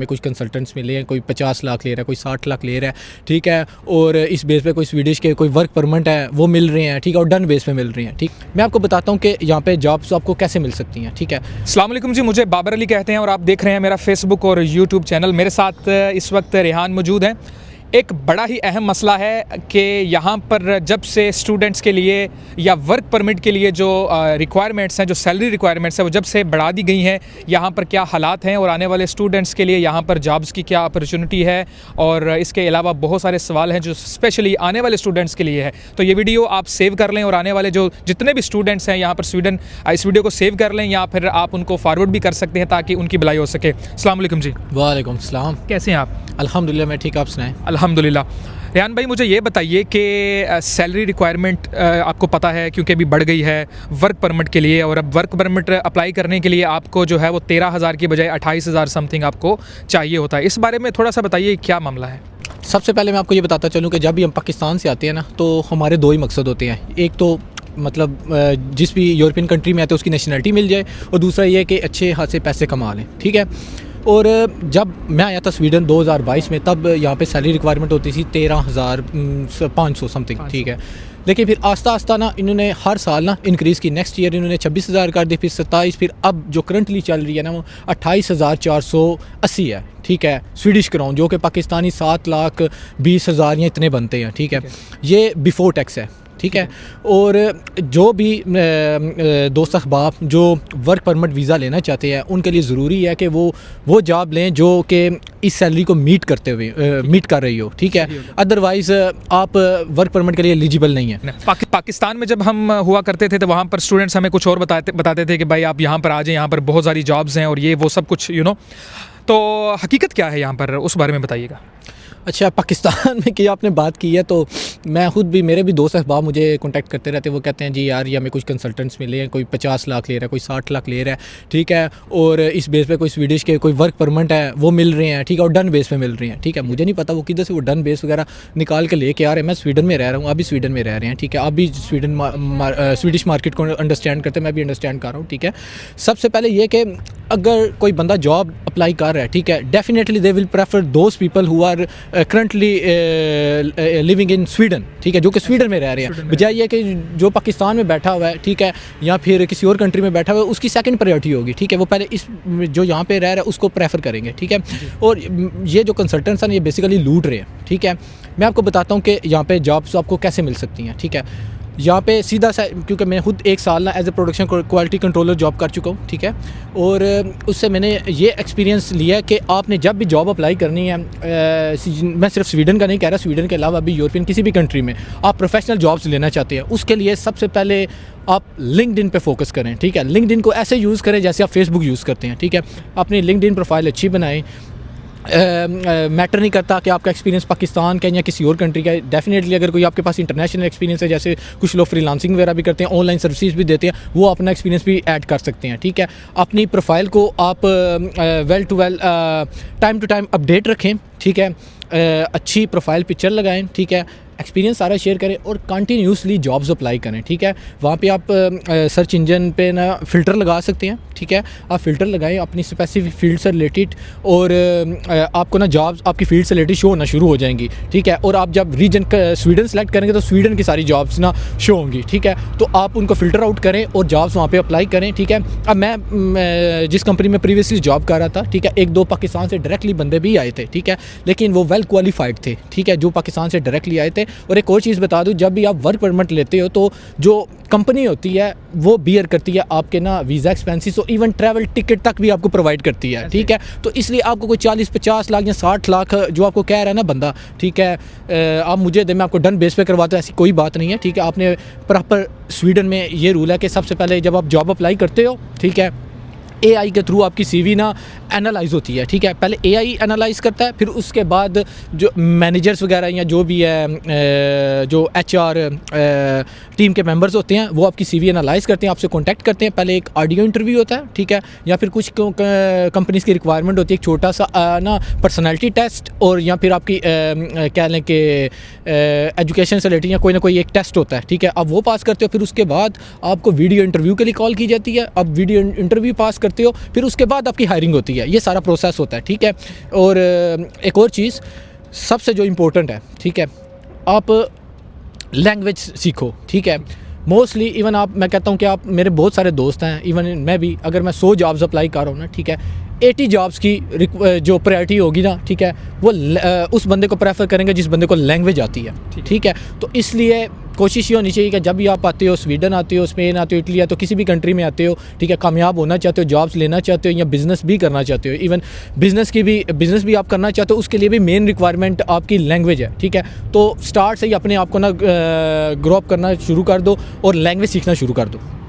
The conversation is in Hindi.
में कुछ कंसल्टेंट्स मिले हैं, कोई 50 लाख ले रहा है, कोई 60 लाख ले रहा है, ठीक है। और इस बेस पे कोई स्वीडिश के कोई वर्क परमिट है वो मिल रहे हैं, ठीक है, और डन बेस पे मिल रही हैं, ठीक। मैं आपको बताता हूँ कि यहाँ पे जॉब्स आपको कैसे मिल सकती हैं, ठीक है। अस्सलाम वालेकुम जी, मुझे बाबर अली कहते हैं और आप देख रहे हैं मेरा फेसबुक और यूट्यूब चैनल। मेरे साथ इस वक्त रेहान मौजूद हैं। एक बड़ा ही अहम मसला है कि यहाँ पर जब से स्टूडेंट्स के लिए या वर्क परमिट के लिए जो रिक्वायरमेंट्स हैं, जो सैलरी रिक्वायरमेंट्स हैं, वो जब से बढ़ा दी गई हैं, यहाँ पर क्या हालात हैं और आने वाले स्टूडेंट्स के लिए यहाँ पर जॉब्स की क्या अपॉर्चुनिटी है। और इसके अलावा बहुत सारे सवाल हैं जो स्पेशली आने वाले स्टूडेंट्स के लिए है। तो ये वीडियो आप सेव कर लें और आने वाले जो जितने भी स्टूडेंट्स हैं यहाँ पर स्वीडन, इस वीडियो को सेव कर लें या फिर आप उनको फॉरवर्ड भी कर सकते हैं ताकि उनकी भलाई हो सके। अस्सलाम वालेकुम जी। वालेकुम सलाम। कैसे हैं आप? अल्हम्दुलिल्लाह मैं ठीक, आप सुनाएं। अल्हम्दुलिल्लाह। रेहान भाई, मुझे ये बताइए कि सैलरी रिक्वायरमेंट आपको पता है क्योंकि अभी बढ़ गई है वर्क परमिट के लिए, और अब वर्क परमिट अप्लाई करने के लिए आपको जो है वो 13,000 की बजाय 28,000 समथिंग आपको चाहिए होता है। इस बारे में थोड़ा सा बताइए क्या मामला है। सबसे पहले मैं आपको ये बताता चलूँ कि जब भी हम पाकिस्तान से आते हैं ना, तो हमारे दो ही मकसद होते हैं। एक तो मतलब जिस भी यूरोपियन कंट्री में आते हैं उसकी नेशनलिटी मिल जाए, और दूसरा ये कि अच्छे हाथ से पैसे कमा लें, ठीक है। और जब मैं आया था स्वीडन 2022 में, तब यहाँ पे सैलरी रिक्वायरमेंट होती थी 13,500 समथिंग, ठीक है। लेकिन फिर आस्ता आस्ता ना इन्होंने हर साल ना इंक्रीज़ की। नेक्स्ट ईयर इन्होंने 26,000 कर दी, फिर 27, फिर अब जो करंटली चल रही है ना वो 28,480 है, ठीक है, स्वीडिश क्राउन, जो कि पाकिस्तानी 7,20,000 या इतने बनते हैं, ठीक है। ये बिफोर टैक्स है, ठीक है। और जो भी दोस्त अहबाब जो वर्क परमिट वीज़ा लेना चाहते हैं उनके लिए ज़रूरी है कि वो जॉब लें जो कि इस सैलरी को मीट कर रही हो, ठीक है। अदरवाइज़ आप वर्क परमिट के लिए एलिजिबल नहीं है। पाकिस्तान में जब हम हुआ करते थे तो वहाँ पर स्टूडेंट्स हमें कुछ और बताते थे कि भाई आप यहाँ पर आ जाएं, यहाँ पर बहुत सारी जॉब्स हैं और ये वो सब कुछ तो हकीकत क्या है यहाँ पर, उस बारे में बताइएगा। अच्छा, पाकिस्तान में की आपने बात की है तो मैं ख़ुद भी, मेरे भी दोस्त अहबाब मुझे कांटेक्ट करते रहते हैं। वो कहते हैं जी यार, ये हमें कुछ कंसल्टेंट्स मिले हैं, कोई 50 लाख ले रहा है, कोई 60 लाख ले रहा है, ठीक है। और इस बेस पे कोई स्वीडिश के कोई वर्क परमिट है वो मिल रहे हैं, ठीक है, और डन बेस पे मिल रही हैं, ठीक है। मुझे नहीं पता वो किधर से वो डन बेस वगैरह निकाल के लेके आ रहे हैं। मैं स्वीडन में रह रहा हूँ, आप भी स्वीडन में रह रहे हैं, ठीक है। आप भी स्वीडिश मार्केट को अंडरस्टैंड करते हैं, मैं भी अंडरस्टैंड कर रहा हूँ, ठीक है। सबसे पहले ये कि अगर कोई बंदा जॉब अप्लाई कर रहा है, ठीक है, definitely they will prefer those people who are currently living in Sweden, ठीक है, जो कि स्वीडन में रह रहे हैं, बजाय ये कि जो पाकिस्तान में बैठा हुआ है, ठीक है, या फिर किसी और कंट्री में बैठा हुआ है, उसकी सेकंड प्रायोरिटी होगी, ठीक है। वो पहले इस जो यहाँ पे रह रहा है उसको प्रेफर करेंगे, ठीक है। और ये जो कंसल्टेंट्स हैं ये बेसिकली लूट रहे हैं, ठीक है। मैं आपको बताता हूँ कि यहाँ पे जॉब्स आपको कैसे मिल सकती हैं, ठीक है। यहाँ पे सीधा सा, क्योंकि मैं खुद 1 साल ना as a production quality controller job कर चुका हूँ, ठीक है। और उससे मैंने ये एक्सपीरियंस लिया है कि आपने जब भी जॉब अप्लाई करनी है, मैं सिर्फ स्वीडन का नहीं कह रहा, स्वीडन के अलावा भी यूरोपियन किसी भी कंट्री में आप प्रोफेशनल जॉब्स लेना चाहते हैं, उसके लिए सबसे पहले आप लिंक्डइन पे फोकस करें, ठीक है। लिंक्डइन को ऐसे यूज़ करें जैसे आप फेसबुक यूज़ करते हैं, ठीक है। अपनी लिंक्डइन प्रोफाइल अच्छी बनाएं। मैटर नहीं करता कि आपका एक्सपीरियंस पाकिस्तान का या किसी और कंट्री का है। डेफिनेटली अगर कोई आपके पास इंटरनेशनल एक्सपीरियंस है, जैसे कुछ लोग फ्रीलांसिंग वगैरह भी करते हैं, ऑनलाइन सर्विसेज भी देते हैं, वो अपना एक्सपीरियंस भी ऐड कर सकते हैं, ठीक है। अपनी प्रोफाइल को आप well to well time to time update रखें, ठीक है। अच्छी प्रोफाइल पिक्चर लगाएं, ठीक है। एक्सपीरियंस सारा शेयर करें और कंटिन्यूसली जॉब्स अप्लाई करें, ठीक है। वहाँ पे आप सर्च इंजन पे ना फ़िल्टर लगा सकते हैं, ठीक है। आप फ़िल्टर लगाएं अपनी स्पेसिफिक फील्ड से रिलेटेड, और आपको ना जॉब्स आपकी फील्ड से रिलेटेड शो होना शुरू हो जाएंगी, ठीक है। और आप जब रीजन स्वीडन सेलेक्ट करेंगे तो स्वीडन की सारी जॉब्स ना शो होंगी, ठीक है। तो आप उनको फ़िल्टर आउट करें और जॉब्स वहाँ पर अप्लाई करें, ठीक है। अब मैं जिस कंपनी में प्रीवियसली जॉब कर रहा था, ठीक है, 1-2 पाकिस्तान से डायरेक्टली बंदे भी आए थे, ठीक है, लेकिन वो वेल क्वालिफाइड थे, ठीक है, जो पाकिस्तान से डायरेक्टली आए थे। और एक और चीज़ बता दूं, जब भी आप वर्क परमिट लेते हो तो जो कंपनी होती है वो बियर करती है आपके ना वीज़ा एक्सपेंसेस, और इवन ट्रैवल टिकट तक भी आपको प्रोवाइड करती है, ठीक है। तो इसलिए आपको कोई 40-50 लाख या 60 लाख जो आपको कह रहा है ना बंदा, ठीक है, आप मुझे दे, मैं आपको डन बेस पे करवाता हूँ, ऐसी कोई बात नहीं है, ठीक है। आपने प्रॉपर स्वीडन में ये रूल है कि सबसे पहले जब आप जॉब अप्लाई करते हो, ठीक है, AI के थ्रू आपकी CV ना एनालाइज होती है, ठीक है। पहले AI एनालाइज करता है, फिर उसके बाद जो मैनेजर्स वगैरह या जो भी है जो HR टीम के मेंबर्स होते हैं वो आपकी CV एनालाइज करते हैं, आपसे कांटेक्ट करते हैं। पहले एक ऑडियो इंटरव्यू होता है, ठीक है, या फिर कुछ कंपनीज़ की रिक्वायरमेंट होती है एक छोटा सा ना पर्सनैलिटी टेस्ट, और या फिर आपकी कह लें कि एजुकेशन से रिलेटेड या कोई ना कोई एक टेस्ट होता है, ठीक है। अब वो पास करते हो, फिर उसके बाद आपको वीडियो इंटरव्यू के लिए कॉल की जाती है। अब वीडियो इंटरव्यू पास करते हो, फिर उसके बाद आपकी हायरिंग होती है, ये सारा प्रोसेस होता है, ठीक है। और एक और चीज़ सबसे जो इम्पोर्टेंट है, ठीक है, आप लैंग्वेज सीखो, ठीक है। मोस्टली इवन आप, मैं कहता हूँ कि आप, मेरे बहुत सारे दोस्त हैं, इवन मैं भी, अगर मैं 100 जॉब्स अप्लाई कर रहा हूँ ना, ठीक है, 80 जॉब्स की जो प्रायोरिटी होगी ना, ठीक है, वो उस बंदे को प्रेफर करेंगे जिस बंदे को लैंग्वेज आती है, ठीक है। तो इसलिए कोशिश ये होनी चाहिए कि जब भी आप आते हो, स्वीडन आते हो, स्पेन आते हो, इटली आते हो, किसी भी कंट्री में आते हो, ठीक है, कामयाब होना चाहते हो, जॉब्स लेना चाहते हो या बिज़नेस भी करना चाहते हो, इवन बिज़नेस भी आप करना चाहते हो, उसके लिए भी मेन रिक्वायरमेंट आपकी लैंग्वेज है, ठीक है। तो स्टार्ट से ही अपने आप को ना ग्रो अप करना शुरू कर दो और लैंग्वेज सीखना शुरू कर दो।